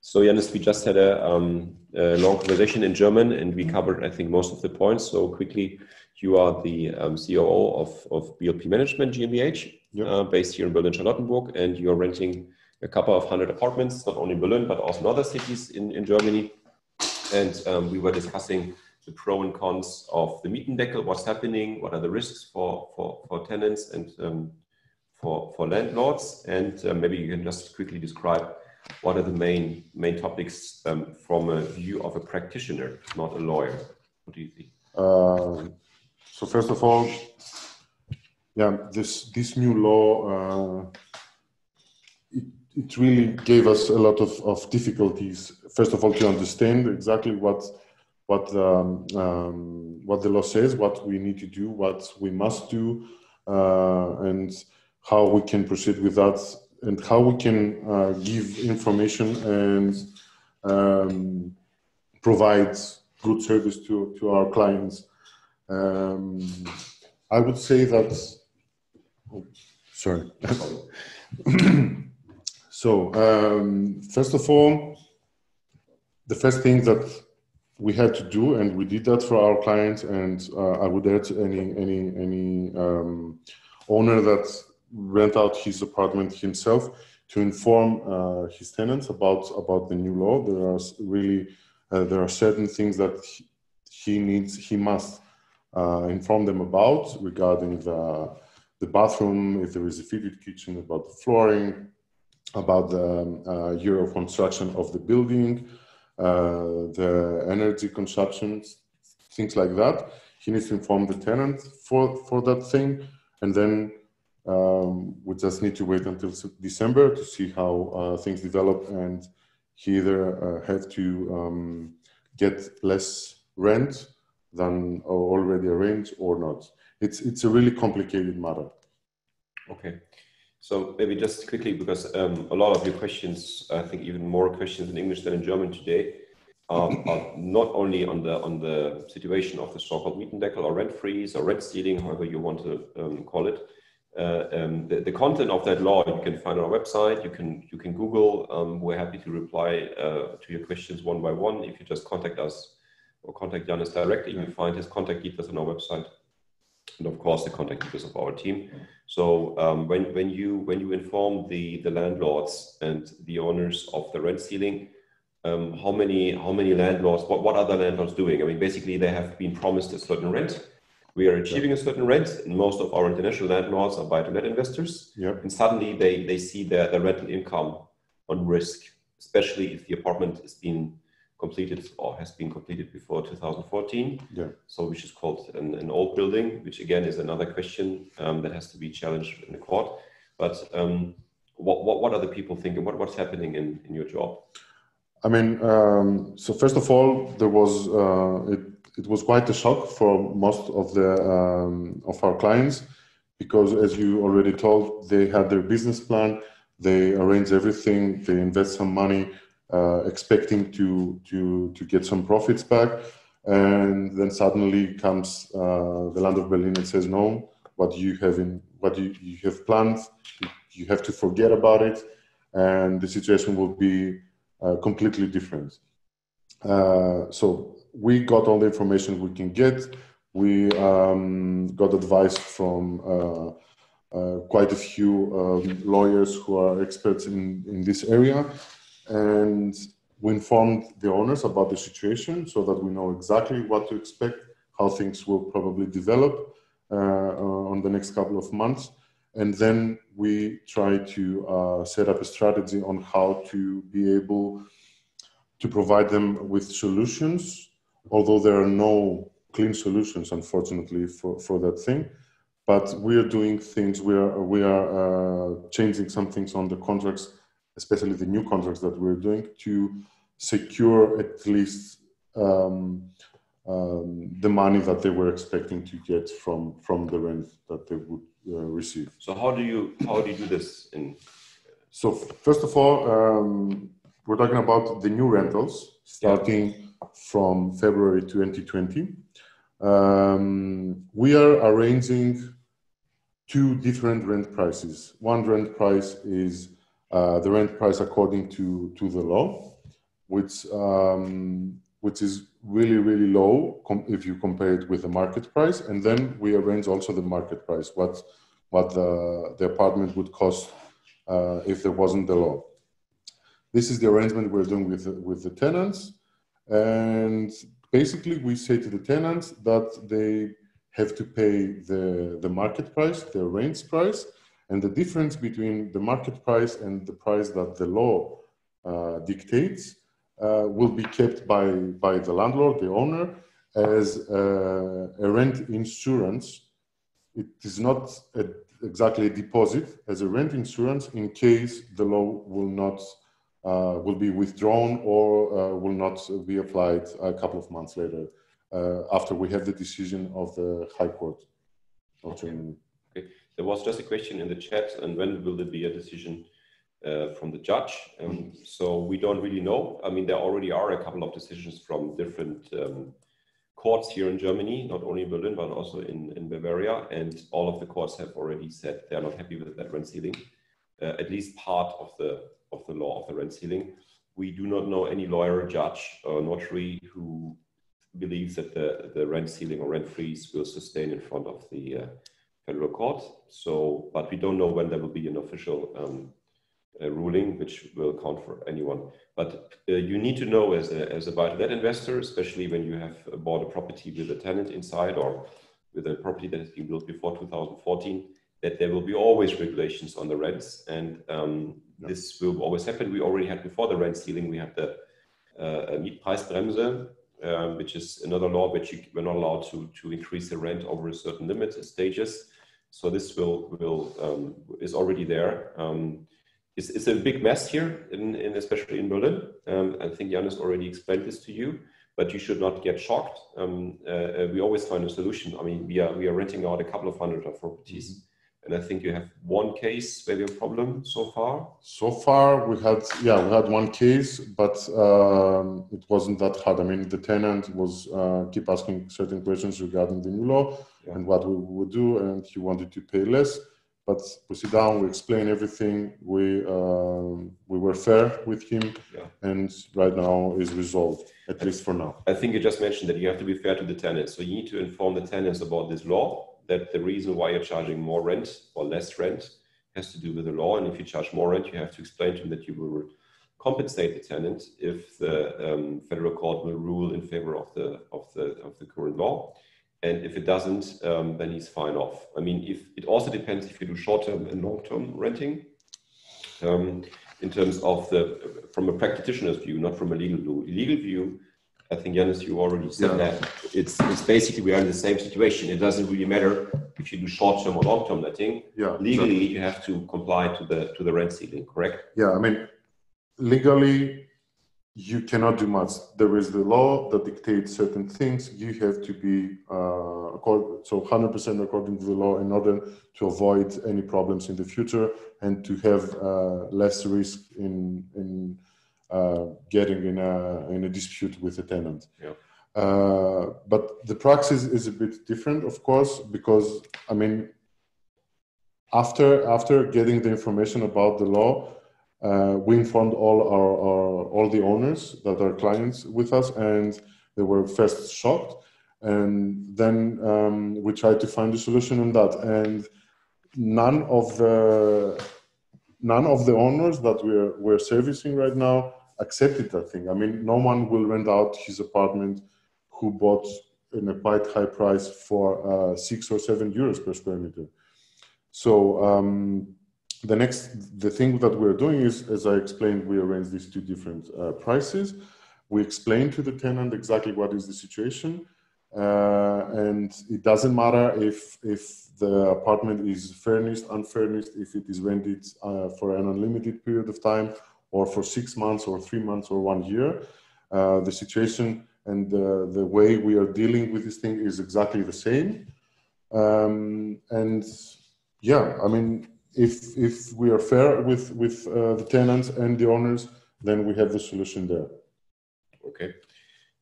So Yiannis, we just had a long conversation in German, and we covered, I think, most of the points. So quickly, you are the COO of BLP Management GmbH, based here in Berlin-Charlottenburg, and you're renting a couple of hundred apartments, not only in Berlin, but also in other cities in Germany. And we were discussing the pros and cons of the Mietendeckel, what's happening, what are the risks for tenants and for landlords. And maybe you can just quickly describe what are the main topics from a view of a practitioner, not a lawyer. What do you think? So first of all, yeah, this new law, it really gave us a lot of difficulties. First of all, to understand exactly what the law says, what we need to do, what we must do, and how we can proceed with that, and how we can give information and provide good service to our clients. I would say that. Oh, sorry. So first of all, the first thing that we had to do, and we did that for our clients, and I would add any owner that rent out his apartment himself, to inform his tenants about the new law. There are certain things that he must inform them about, regarding the bathroom, if there is a fitted kitchen, about the flooring, about the year of construction of the building, the energy consumption, things like that. He needs to inform the tenant for that thing, and then we just need to wait until December to see how things develop, and he either have to get less rent than already arranged or not. It's a really complicated matter. Okay. So maybe just quickly, because a lot of your questions, I think even more questions in English than in German today, are not only on the situation of the so-called Mietendeckel or rent freeze or rent stealing, however you want to call it. The content of that law you can find on our website. You can Google. We're happy to reply to your questions one by one. If you just contact us or contact Yiannis directly, you find his contact details on our website, and of course the contact details of our team. So when you inform the landlords and the owners of the rent ceiling, how many landlords? What are the landlords doing? I mean, basically they have been promised a certain rent. We are achieving a certain rent, and most of our international landlords are buy-to-let investors. Yep. And suddenly they see their rental income on risk, especially if the apartment is being completed or has been completed before 2014. Yeah. So which is called an old building, which again is another question that has to be challenged in the court. But what are the people thinking? What's happening in your job? I mean, so first of all, there was it was quite a shock for most of our clients, because as you already told, they had their business plan, they arrange everything, they invest some money, expecting to get some profits back, and then suddenly comes the land of Berlin and says, no, what you have planned, you have to forget about it, and the situation will be completely different. So we got all the information we can get. We got advice from quite a few lawyers who are experts in this area, and we informed the owners about the situation so that we know exactly what to expect, how things will probably develop on the next couple of months. And then we try to set up a strategy on how to be able to provide them with solutions, although there are no clean solutions, unfortunately, for that thing. But we are doing things, we are changing some things on the contracts, especially the new contracts that we're doing, to secure at least the money that they were expecting to get from the rent that they would receive. So how do you do this? So first of all, we're talking about the new rentals starting from February 2020. We are arranging two different rent prices. One rent price is the rent price according to the law, which is really, really low if you compare it with the market price. And then we arrange also the market price, what the apartment would cost if there wasn't the law. This is the arrangement we're doing with the tenants. And basically we say to the tenants that they have to pay the market price, the arranged price, and the difference between the market price and the price that the law dictates will be kept by the landlord, the owner, as a rent insurance. It is not exactly a deposit, as a rent insurance in case the law will be withdrawn or will not be applied a couple of months later after we have the decision of the High Court of Germany. Okay. There was just a question in the chat, and when will there be a decision from the judge? So we don't really know. I mean, there already are a couple of decisions from different courts here in Germany, not only in Berlin, but also in Bavaria. And all of the courts have already said they're not happy with that rent ceiling, at least part of the law of the rent ceiling. We do not know any lawyer, judge, or notary who believes that the rent ceiling or rent freeze will sustain in front of the federal court. So, but we don't know when there will be an official ruling which will count for anyone. But you need to know as a buy-to-let investor, especially when you have bought a property with a tenant inside or with a property that has been built before 2014, that there will be always regulations on the rents, and this will always happen. We already had before the rent ceiling, we had the Mietpreisbremse, which is another law which we're not allowed to increase the rent over a certain limit stages. So this is already there. It's a big mess here, especially in Berlin. I think Yiannis already explained this to you, but you should not get shocked. We always find a solution. I mean, we are renting out a couple of hundred of properties. And I think you have one case where you have a problem so far. So far, we had one case, but it wasn't that hard. I mean, the tenant was keep asking certain questions regarding the new law and what we would do, and he wanted to pay less. But we sit down, we explain everything. We were fair with him, and right now is resolved, at least for now. I think you just mentioned that you have to be fair to the tenants. So you need to inform the tenants about this law, that the reason why you're charging more rent or less rent has to do with the law. And if you charge more rent, you have to explain to him that you will compensate the tenant if the federal court will rule in favor of the current law. And if it doesn't, then he's fine off. I mean, it also depends if you do short-term and long-term renting. In terms of from a practitioner's view, not from a legal view, I think, Yiannis, you already said that. It's basically we are in the same situation. It doesn't really matter if you do short-term or long-term letting. Legally, you have to comply to the rent ceiling, correct? Yeah, I mean, legally, you cannot do much. There is the law that dictates certain things. You have to be 100% according to the law in order to avoid any problems in the future and to have less risk in getting in a dispute with the tenant. But the practice is a bit different, of course, because I mean, after getting the information about the law, we informed all the owners that are clients with us, and they were first shocked, and then we tried to find a solution on that, and none of the owners that we're servicing right now accepted that thing. I mean, no one will rent out his apartment who bought in a quite high price for 6 or 7 euros per square meter. So the thing that we're doing is, as I explained, we arrange these two different prices. We explain to the tenant exactly what is the situation, and it doesn't matter if the apartment is furnished, unfurnished, if it is rented for an unlimited period of time, or for 6 months, or 3 months, or 1 year. The situation and the way we are dealing with this thing is exactly the same. And yeah, I mean, if we are fair with the tenants and the owners, then we have the solution there. Okay.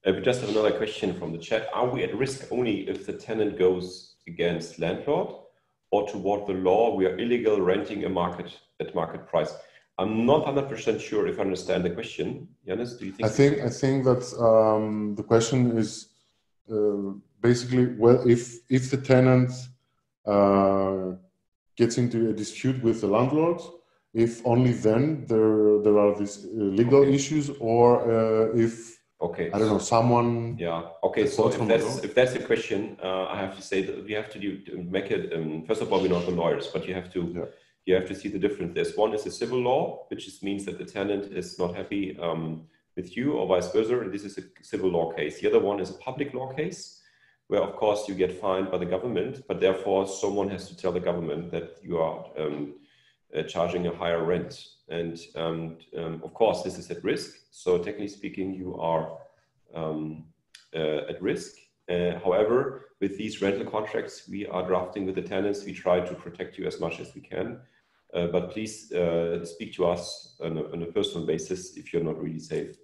We just have another question from the chat. Are we at risk only if the tenant goes against landlord, or toward the law we are illegal renting at market price? I'm not 100% sure if I understand the question. Yiannis, do you think? I think that the question is basically, well, if the tenant gets into a dispute with the landlord, if only then there are these legal issues, or if I don't know, someone. Yeah. Okay. So if that's the question, I have to say that we have to make it. First of all, we're not the lawyers, but you have to see the difference. There's one is a civil law, which just means that the tenant is not happy with you, or vice versa, and this is a civil law case. The other one is a public law case, where of course you get fined by the government, but therefore someone has to tell the government that you are charging a higher rent. And of course, this is at risk. So technically speaking, you are at risk. However, with these rental contracts we are drafting with the tenants, we try to protect you as much as we can. But please speak to us on a personal basis. If you're not really safe,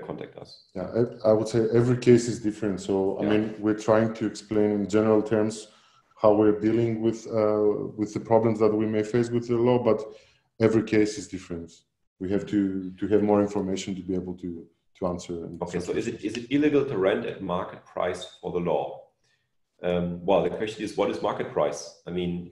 contact us. Yeah, I would say every case is different. So I mean, we're trying to explain in general terms how we're dealing with the problems that we may face with the law, but every case is different. We have to have more information to be able to answer. Okay, so is it illegal to rent at market price for the law? Well, the question is, what is market price? I mean,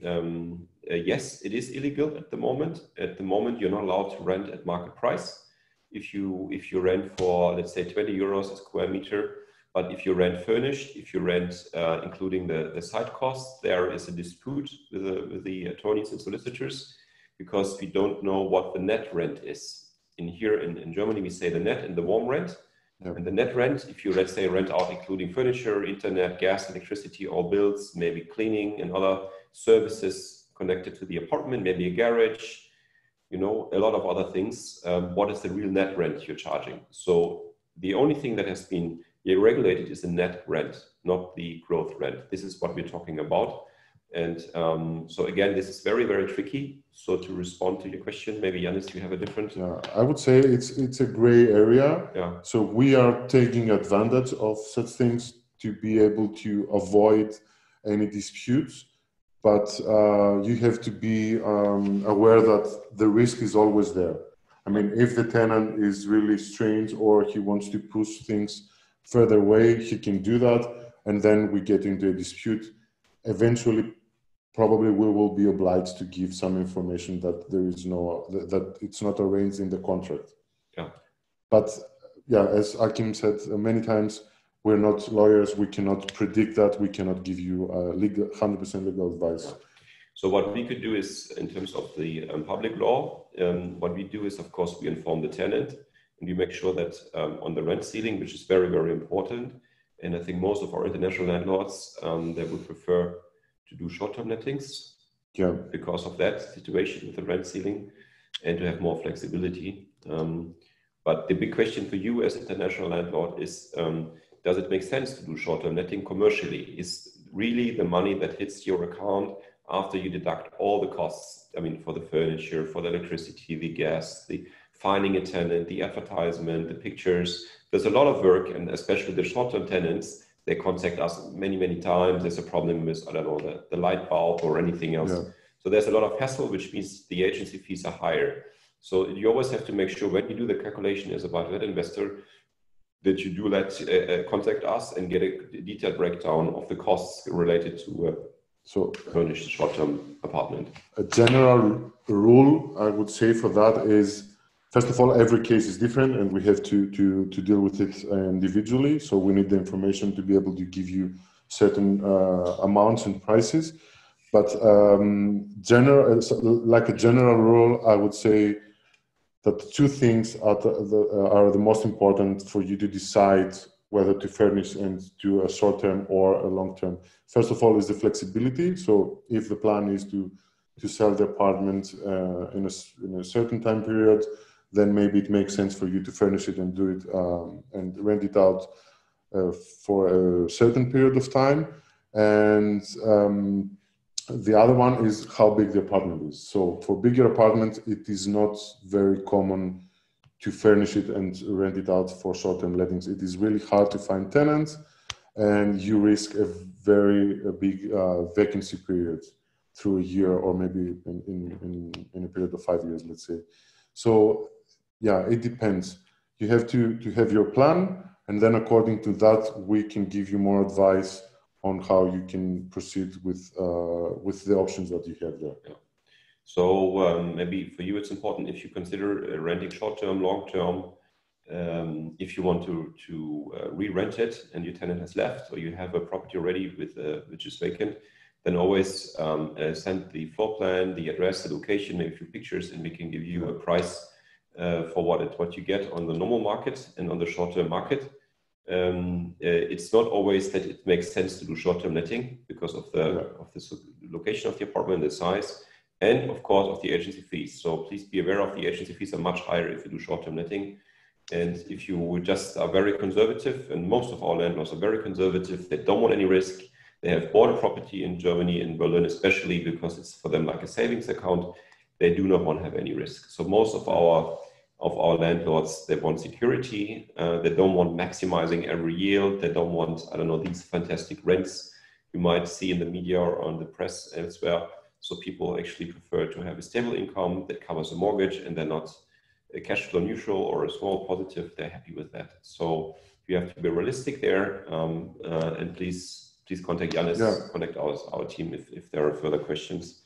yes, it is illegal at the moment. At the moment, you're not allowed to rent at market price. If you rent for, let's say, 20 euros a square meter, but if you rent furnished, if you rent including the site costs, there is a dispute with the attorneys and solicitors, because we don't know what the net rent is. In Germany, we say the net and the warm rent. And the net rent, if you, let's say, rent out including furniture, internet, gas, electricity, all bills, maybe cleaning and other services connected to the apartment, maybe a garage, you know, a lot of other things. What is the real net rent you're charging? So the only thing that has been regulated is the net rent, not the growth rent. This is what we're talking about. And so again, this is very, very tricky. So to respond to your question, maybe Yiannis, you have a different. Yeah, I would say it's a gray area. Yeah. So we are taking advantage of such things to be able to avoid any disputes. But you have to be aware that the risk is always there. I mean, if the tenant is really strange or he wants to push things further away, he can do that. And then we get into a dispute. Eventually, probably we will be obliged to give some information that there is that it's not arranged in the contract. Yeah. But yeah, as Akim said many times, we're not lawyers. We cannot predict that. We cannot give you 100% legal advice. So what we could do is, in terms of the public law, what we do is, of course, we inform the tenant, and we make sure that on the rent ceiling, which is very, very important, and I think most of our international landlords, they would prefer to do short-term lettings, because of that situation with the rent ceiling, and to have more flexibility. But the big question for you as international landlord is, does it make sense to do short-term letting commercially? Is really the money that hits your account after you deduct all the costs? I mean, for the furniture, for the electricity, the gas, the finding a tenant, the advertisement, the pictures. There's a lot of work, and especially the short-term tenants, they contact us many, many times. There's a problem with, I don't know, the light bulb or anything else. Yeah. So there's a lot of hassle, which means the agency fees are higher. So you always have to make sure when you do the calculation as a private investor that you do contact us and get a detailed breakdown of the costs related to furnished short-term apartment. A general rule, I would say, for that is, first of all, every case is different, and we have to deal with it individually. So we need the information to be able to give you certain amounts and prices. But like a general rule, I would say that two things are the most important for you to decide whether to furnish and do a short-term or a long-term. First of all is the flexibility. So if the plan is to sell the apartment in a certain time period, then maybe it makes sense for you to furnish it and do it and rent it out for a certain period of time. And the other one is how big the apartment is. So for bigger apartments, it is not very common to furnish it and rent it out for short-term lettings. It is really hard to find tenants, and you risk a very big vacancy period. through a year, or maybe in a period of 5 years, let's say. So yeah, it depends. You have to have your plan, and then according to that, we can give you more advice on how you can proceed with the options that you have there. Yeah. So maybe for you, it's important if you consider renting short-term, long-term, if you want to re-rent it and your tenant has left, or you have a property already with which is vacant, then always send the floor plan, the address, the location, maybe a few pictures, and we can give you a price for what you get on the normal market and on the short-term market. It's not always that it makes sense to do short-term letting because of the location of the apartment, the size, and of course of the agency fees. So please be aware of the agency fees are much higher if you do short-term letting. And if you just are very conservative, and most of our landlords are very conservative, they don't want any risk. They have bought a property in Germany, in Berlin especially, because it's for them like a savings account. They do not want to have any risk. So most of our landlords, they want security. They don't want maximizing every yield. They don't want, I don't know, these fantastic rents you might see in the media or on the press elsewhere. So people actually prefer to have a stable income that covers a mortgage, and they're not a cash flow neutral or a small positive. They're happy with that. So you have to be realistic there. And please contact Yiannis, contact our team if there are further questions.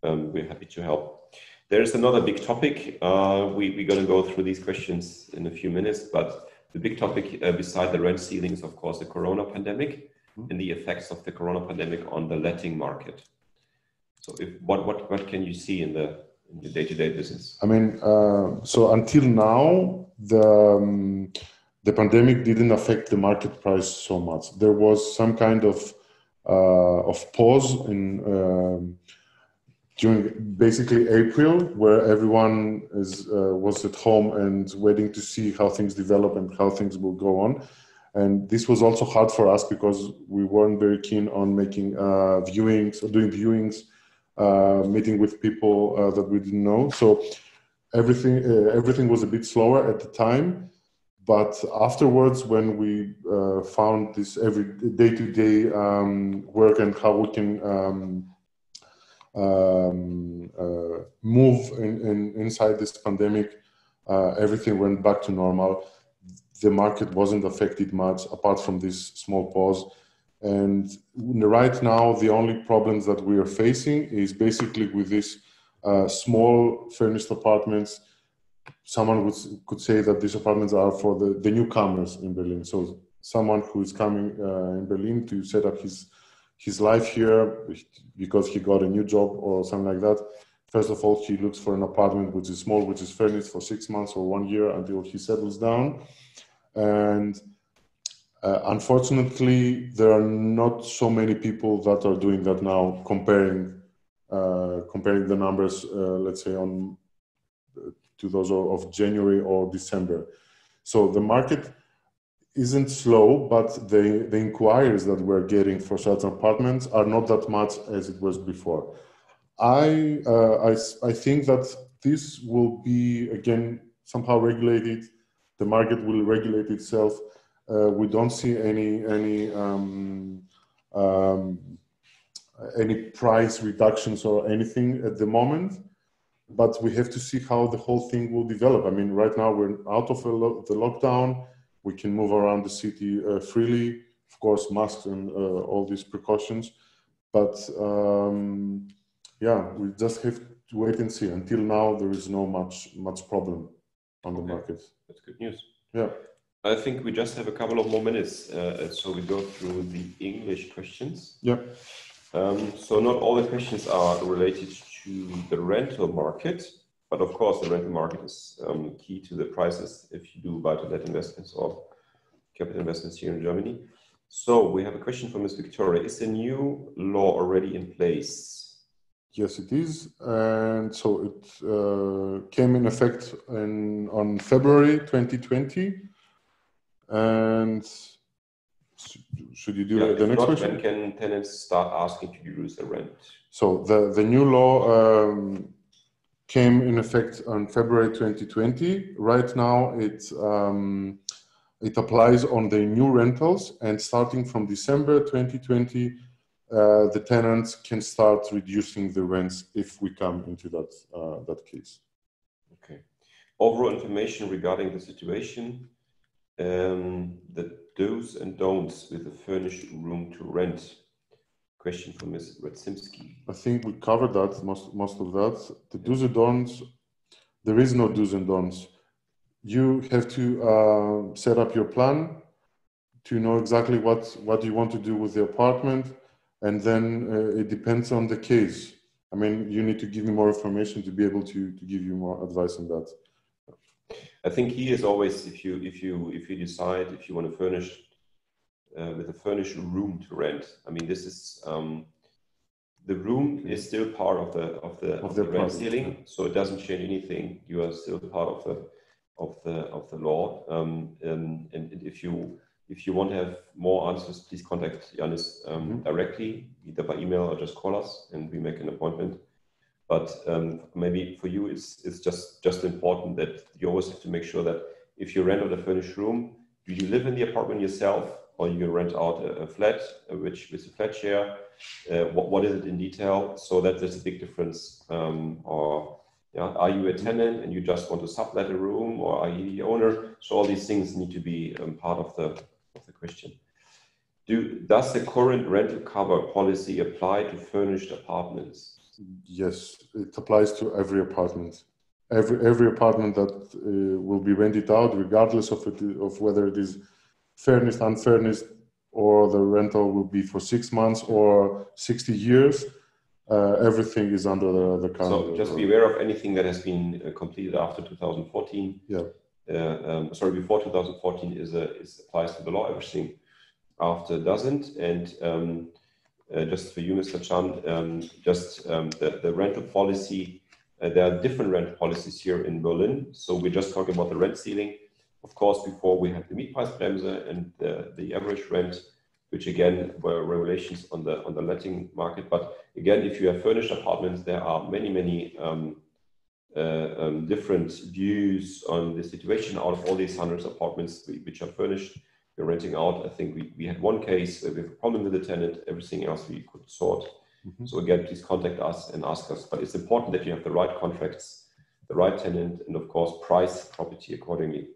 We're happy to help. There's another big topic. We're going to go through these questions in a few minutes, but the big topic beside the rent ceiling is, of course, the Corona pandemic and the effects of the Corona pandemic on the letting market. So what can you see in the day-to-day business? I mean, so until now, the pandemic didn't affect the market price so much. There was some kind of pause in during basically April, where everyone was at home and waiting to see how things develop and how things will go on. And this was also hard for us because we weren't very keen on making viewings or doing viewings, meeting with people that we didn't know. So everything was a bit slower at the time. But afterwards, when we found this every day-to-day work and how we can move inside this pandemic, everything went back to normal. The market wasn't affected much apart from this small pause. And right now, the only problems that we are facing is basically with these small furnished apartments. Someone could say that these apartments are for the newcomers in Berlin. So someone who is coming in Berlin to set up his life here because he got a new job or something like that. First of all, he looks for an apartment which is small, which is furnished for 6 months or 1 year until he settles down. And unfortunately, there are not so many people that are doing that now, comparing the numbers, let's say, to those of January or December. So the market isn't slow, but the inquiries that we're getting for certain apartments are not that much as it was before. I think that this will be, again, somehow regulated. The market will regulate itself. We don't see any price reductions or anything at the moment, but we have to see how the whole thing will develop. I mean, right now we're out of the lockdown. We can move around the city freely, of course, masks and all these precautions. But yeah, we just have to wait and see. Until now, there is no much problem on the market. That's good news. Yeah. I think we just have a couple of more minutes, so we go through the English questions. Yeah. So not all the questions are related to the rental market, but of course the rental market is key to the prices if you do buy-to-let investments or capital investments here in Germany. So we have a question from Ms. Victoria. Is the new law already in place? Yes, it is. And so it came in effect on February 2020. And should you do the next question? When can tenants start asking to reduce the rent? So the new law came in effect on February 2020. Right now, it applies on the new rentals, and starting from December 2020, the tenants can start reducing the rents if we come into that case. Okay. Overall information regarding the situation, the do's and don'ts with a furnished room to rent. Question from Ms. Radzinski. I think we covered that, most of that. The do's and don'ts, there is no do's and don'ts. You have to set up your plan to know exactly what you want to do with the apartment, and then it depends on the case. I mean, you need to give me more information to be able to give you more advice on that. I think he is always, if you decide if you want to furnish with a furnished room to rent. I mean, this is the room is still part of the rent ceiling, so it doesn't change anything. You are still part of the law. And if you want to have more answers, please contact Yiannis directly, either by email or just call us, and we make an appointment. But maybe for you, it's just important that you always have to make sure that if you rent out a furnished room, do you live in the apartment yourself, or you rent out a flat, which with a flat share? What is it in detail? So that there's a big difference. Or are you a tenant and you just want to sublet a room, or are you the owner? So all these things need to be part of the question. Does the current rental cover policy apply to furnished apartments? Yes, it applies to every apartment. Every apartment that will be rented out, regardless of whether it is furnished, unfurnished, or the rental will be for 6 months or 60 years. Everything is under the current. So just be aware of anything that has been completed after 2014. Yeah. Sorry, before 2014 applies to the law. Everything after doesn't. And just for you, Mr. Chan, the rental policy. There are different rent policies here in Berlin. So we're just talking about the rent ceiling. Of course, before we had the Mietpreisbremse and the average rent, which again were regulations on the letting market. But again, if you have furnished apartments, there are many different views on the situation. Out of all these hundreds of apartments which are furnished, we're renting out. I think we had one case where we have a problem with the tenant. Everything else we could sort. So again, please contact us and ask us. But it's important that you have the right contracts, the right tenant, and of course, price property accordingly.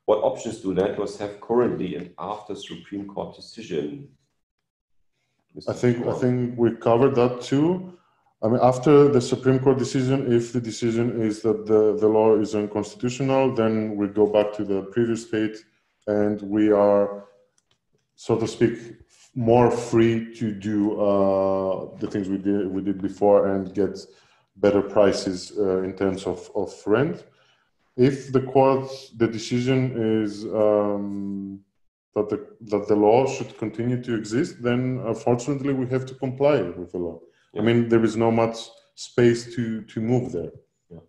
What options do landlords have currently and after Supreme Court decision? I think we covered that too. I mean, after the Supreme Court decision, if the decision is that the law is unconstitutional, then we go back to the previous state, and we are, so to speak, more free to do the things we did before and get better prices in terms of rent. If the decision is that the law should continue to exist, then unfortunately we have to comply with the law. Yeah. I mean, there is not much space to move there. Yeah.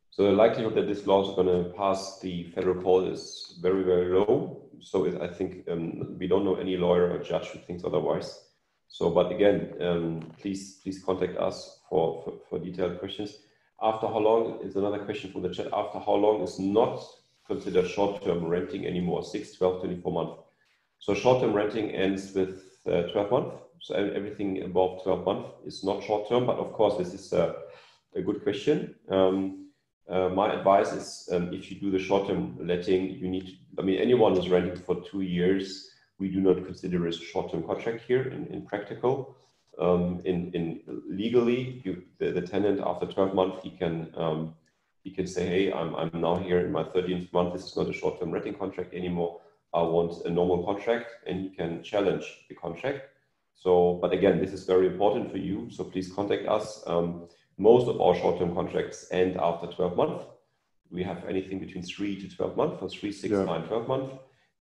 So the likelihood that this law is going to pass the federal court is very, very low. So I think we don't know any lawyer or judge who thinks otherwise. So, but again, please contact us for detailed questions. After how long is another question from the chat? After how long is not considered short-term renting anymore? 6, 12, 24 months. So short-term renting ends with 12 months. So everything above 12 months is not short-term, but of course this is a good question. My advice is if you do the short-term letting, you need, I mean, anyone who's renting for 2 years, we do not consider a short-term contract here in practical. In legally, the tenant after 12 months, he can say, hey, I'm now here in my 13th month. This is not a short-term renting contract anymore. I want a normal contract, and he can challenge the contract. So, but again, this is very important for you. So please contact us. Most of our short-term contracts end after 12 months. We have anything between 3 to 12 months, or 3, 6, 9, 12 months.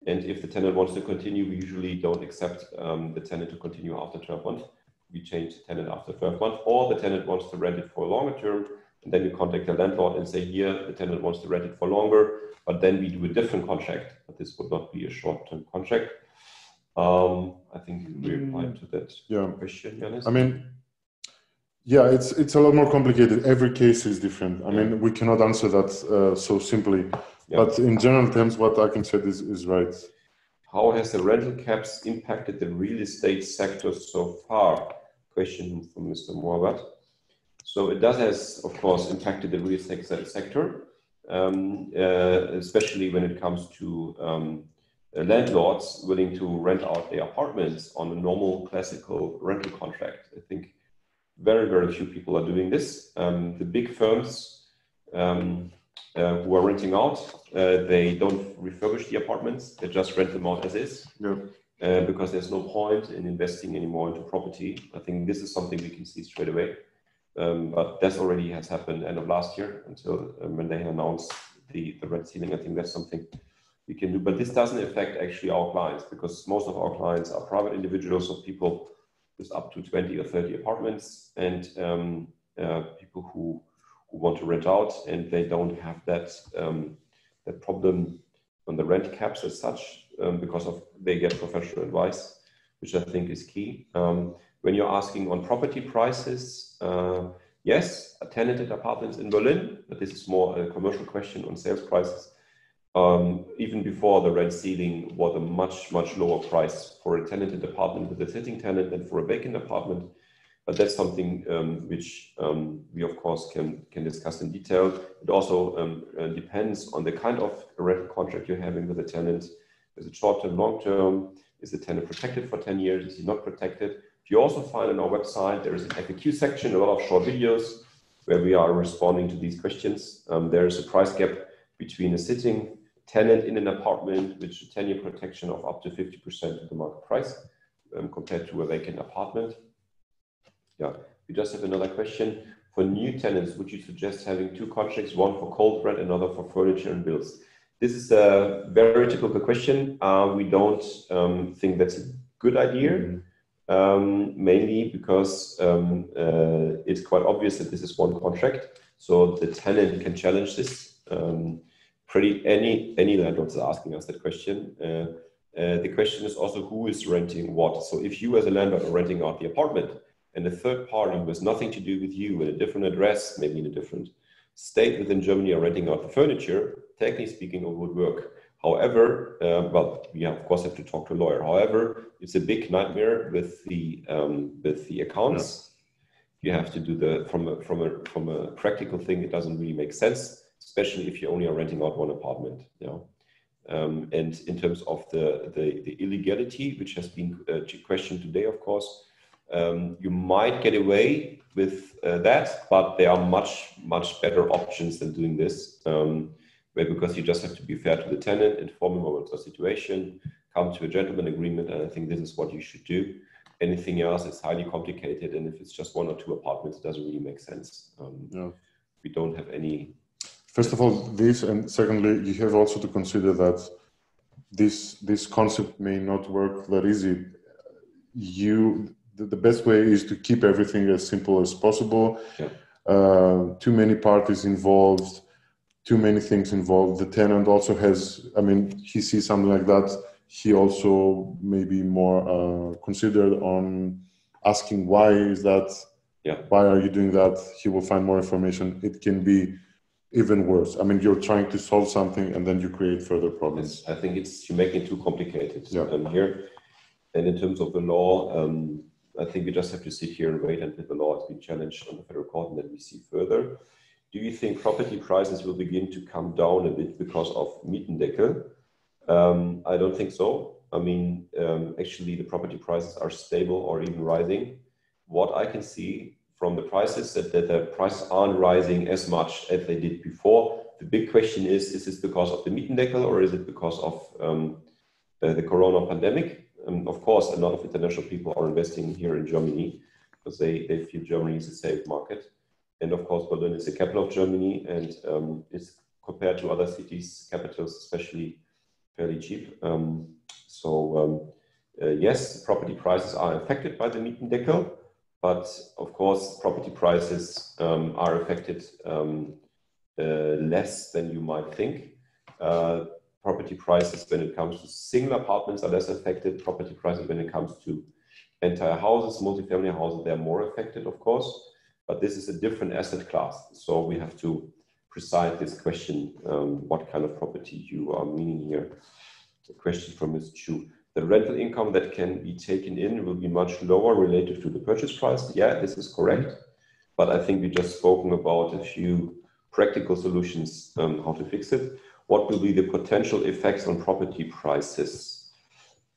And if the tenant wants to continue, we usually don't accept the tenant to continue after 12 months. We change the tenant after 12 months, or the tenant wants to rent it for a longer term. And then you contact the landlord and say, here, the tenant wants to rent it for longer, but then we do a different contract. But this would not be a short-term contract. I think we replied to that question, Yiannis. I mean, yeah, it's a lot more complicated. Every case is different. I mean, we cannot answer that so simply. Yeah. But in general terms, what I can say is right. How has the rental caps impacted the real estate sector so far? Question from Mr. Moabad. So it does has, of course, impacted the real estate sector, especially when it comes to landlords willing to rent out their apartments on a normal classical rental contract. I think very, very few people are doing this. The big firms who are renting out, they don't refurbish the apartments, they just rent them out as is. Yeah. Because there's no point in investing anymore into property. I think this is something we can see straight away. But that already has happened end of last year until when they announced the rent ceiling. I think that's something we can do. But this doesn't affect actually our clients, because most of our clients are private individuals, or people with up to 20 or 30 apartments, and people who want to rent out, and they don't have that that problem on the rent caps as such, because of they get professional advice, which I think is key. When you're asking on property prices, yes, tenanted apartments in Berlin, but this is more a commercial question on sales prices. Even before the rent ceiling was a much lower price for a tenanted apartment with a sitting tenant than for a vacant apartment. But that's something which we of course can discuss in detail. It also depends on the kind of rental contract you're having with a tenant. Is it short-term, long-term? Is the tenant protected for 10 years? Is he not protected? You also find on our website there is an FAQ section, a lot of short videos where we are responding to these questions. There is a price gap between a sitting tenant in an apartment, which is a 10-year protection of up to 50% of the market price, compared to a vacant apartment. Yeah, we just have another question. For new tenants, would you suggest having two contracts, one for cold rent, another for furniture and bills? This is a very typical question. We don't think that's a good idea, mainly because it's quite obvious that this is one contract, so the tenant can challenge this. Any landlords are asking us that question. The question is also who is renting what. So if you as a landlord are renting out the apartment, and a third party who has nothing to do with you, in a different address, maybe in a different state within Germany, are renting out the furniture, technically speaking, it would work. However, well, we of course have to talk to a lawyer. However, it's a big nightmare with the accounts. You have to do from a practical thing. It doesn't really make sense, especially if you only are renting out one apartment. And in terms of the illegality, which has been questioned today, of course. You might get away with that, but there are much better options than doing this, because you just have to be fair to the tenant, inform him about the situation, come to a gentleman agreement, and I think this is what you should do. Anything else is highly complicated, and if it's just one or two apartments, it doesn't really make sense. We don't have any. First of all, this, and secondly, you have also to consider that this concept may not work that easy. The best way is to keep everything as simple as possible. Too many parties involved, too many things involved. The tenant also has, I mean, he sees something like that, he also may be more considered on asking why is that, why are you doing that? He will find more information. It can be even worse. I mean, you're trying to solve something and then you create further problems. I think you're making it too complicated here. And in terms of the law, I think we just have to sit here and wait until the law has been challenged on the federal court, and then we see further. Do you think property prices will begin to come down a bit because of Mietendeckel? I don't think so. I mean, actually, the property prices are stable or even rising. What I can see from the prices that the prices aren't rising as much as they did before. The big question is this because of the Mietendeckel or is it because of the corona pandemic? Of course, a lot of international people are investing here in Germany because they feel Germany is a safe market. And of course, Berlin is the capital of Germany and is compared to other cities, capitals especially, fairly cheap. Yes, property prices are affected by the Mietendeckel, but of course, property prices are affected less than you might think. Property prices when it comes to single apartments are less affected. Property prices when it comes to entire houses, multifamily houses, they're more affected, of course. But this is a different asset class. So we have to precise this question, what kind of property you are meaning here. The question from Ms. Chu. The rental income that can be taken in will be much lower relative to the purchase price. Yeah, this is correct. But I think we just spoken about a few practical solutions how to fix it. What will be the potential effects on property prices?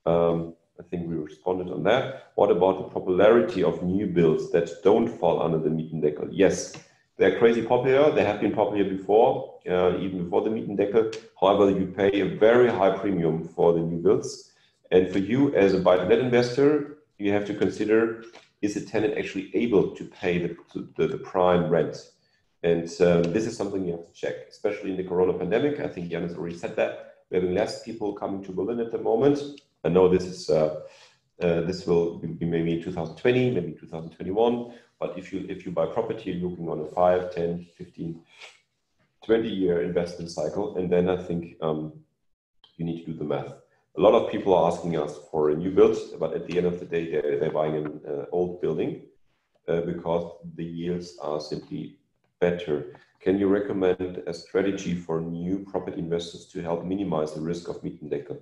I think we responded on that. What about the popularity of new builds that don't fall under the Mietendeckel? Yes, they're crazy popular. They have been popular before, even before the Mietendeckel. However, you pay a very high premium for the new builds. And for you as a buy-to-let investor, you have to consider, is a tenant actually able to pay the prime rent? And this is something you have to check, especially in the Corona pandemic. I think Yiannis already said that. We're having less people coming to Berlin at the moment. I know this is this will be maybe 2020, maybe 2021. But if you buy property, you're looking on a 5, 10, 15, 20-year investment cycle. And then I think you need to do the math. A lot of people are asking us for a new build, but at the end of the day, they're buying an old building because the yields are simply better. Can you recommend a strategy for new property investors to help minimize the risk of Mietendeckel?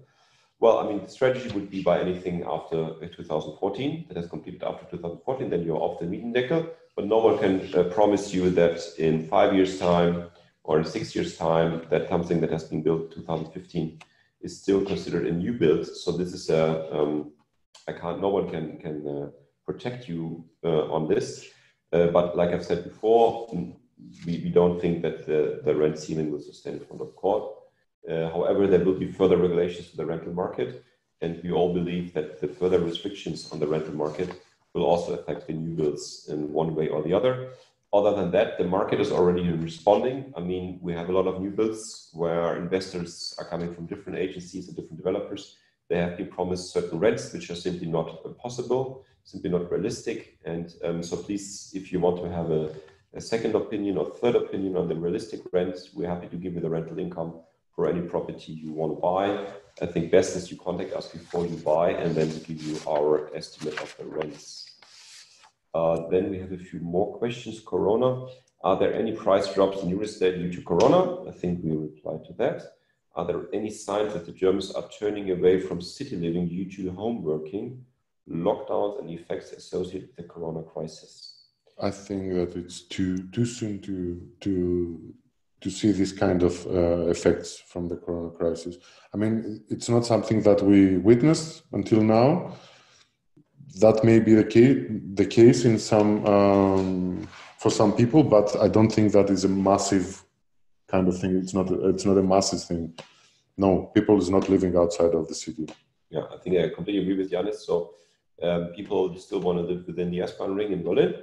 Well, I mean, the strategy would be buy anything after 2014 that has completed after 2014, then you're off the Mietendeckel. But no one can promise you that in 5 years' time or in 6 years' time that something that has been built 2015 is still considered a new build. So this is no one can protect you on this. But like I've said before, we don't think that the rent ceiling will sustain in front of court. However, there will be further regulations to the rental market, and we all believe that the further restrictions on the rental market will also affect the new builds in one way or the other. Other than that, the market is already responding. I mean, we have a lot of new builds where investors are coming from different agencies and different developers. They have been promised certain rents, which are simply not possible, simply not realistic. And so please, if you want to have a second opinion or third opinion on the realistic rents, we're happy to give you the rental income for any property you want to buy. I think best is you contact us before you buy and then give you our estimate of the rents. Then we have a few more questions. Corona. Are there any price drops in real estate due to Corona? I think we replied to that. Are there any signs that the Germans are turning away from city living due to home working, lockdowns, and effects associated with the Corona crisis? I think that it's too soon to see this kind of effects from the Corona crisis. I mean, it's not something that we witnessed until now. That may be the case in some for some people, but I don't think that is a massive kind of thing. It's not a massive thing. No, people is not living outside of the city. Yeah, I think I completely agree with Yiannis. So people still want to live within the S-Bahn ring in Berlin.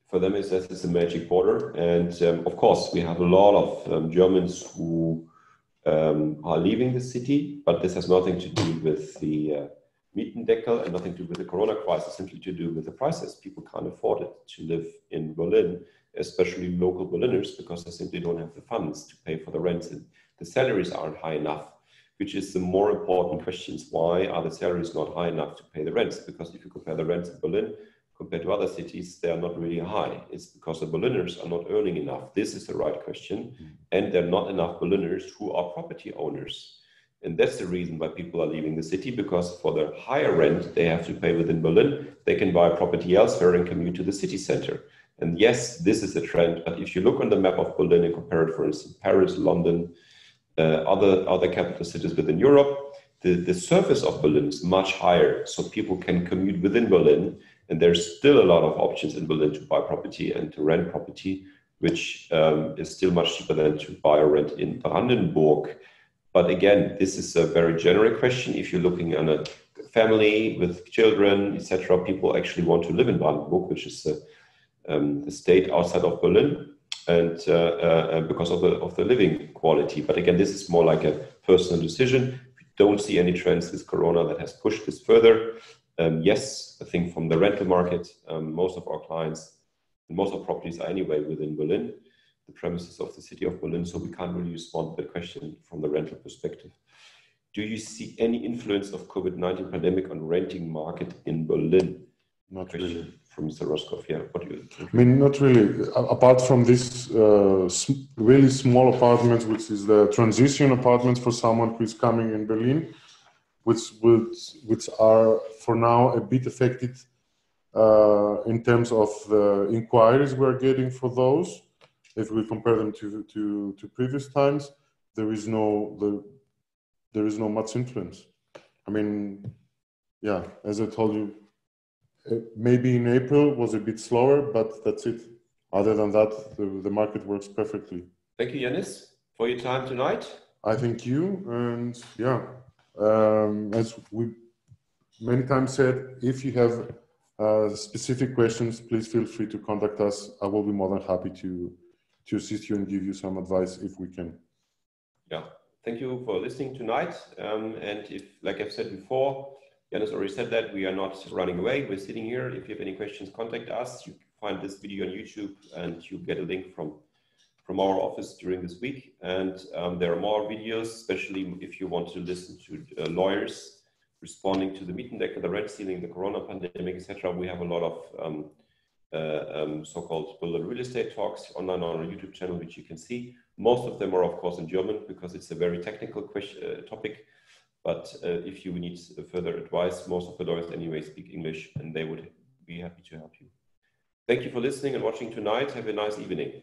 For them, it's a magic border. And of course, we have a lot of Germans who are leaving the city, but this has nothing to do with the Mietendeckel and nothing to do with the Corona crisis, simply to do with the prices. People can't afford it to live in Berlin, especially local Berliners, because they simply don't have the funds to pay for the rents, and the salaries aren't high enough, which is the more important questions. Why are the salaries not high enough to pay the rents? Because if you compare the rents in Berlin compared to other cities, they are not really high. It's because the Berliners are not earning enough. This is the right question. And there are not enough Berliners who are property owners. And that's the reason why people are leaving the city, because for the higher rent they have to pay within Berlin, they can buy property elsewhere and commute to the city center. And yes, this is a trend. But if you look on the map of Berlin and compare it, for instance, Paris, London, other capital cities within Europe, the surface of Berlin is much higher. So people can commute within Berlin. And there's still a lot of options in Berlin to buy property and to rent property, which is still much cheaper than to buy or rent in Brandenburg. But again, this is a very generic question. If you're looking at a family with children, etc., people actually want to live in Brandenburg, which is the state outside of Berlin, and because of the living quality. But again, this is more like a personal decision. We don't see any trends with Corona that has pushed this further. Yes, I think from the rental market, most of our clients, most of properties are anyway within Berlin, the premises of the city of Berlin, so we can't really respond to the question from the rental perspective. Do you see any influence of COVID-19 pandemic on renting market in Berlin? Not question really. From Mr. Roskopf, yeah. What do you think? I mean, not really. Apart from this really small apartments, which is the transition apartments for someone who is coming in Berlin, which are for now a bit affected in terms of the inquiries we're getting for those. If we compare them to previous times, there is no much influence. I mean, yeah, as I told you, maybe in April was a bit slower, but that's it. Other than that, the market works perfectly. Thank you, Yiannis, for your time tonight. I thank you, and yeah, as we many times said, if you have specific questions, please feel free to contact us. I will be more than happy to assist you and give you some advice if we can. Yeah, thank you for listening tonight. And if, like I've said before, Yiannis already said that we are not running away. We're sitting here. If you have any questions, contact us. You can find this video on YouTube, and you get a link from our office during this week. And there are more videos, especially if you want to listen to lawyers responding to the Mietendeckel, the rent ceiling, the Corona pandemic, etc. We have a lot of so-called builder real estate talks online on our YouTube channel, which you can see. Most of them are, of course, in German because it's a very technical topic. But if you need further advice, most of the lawyers anyway speak English, and they would be happy to help you. Thank you for listening and watching tonight. Have a nice evening.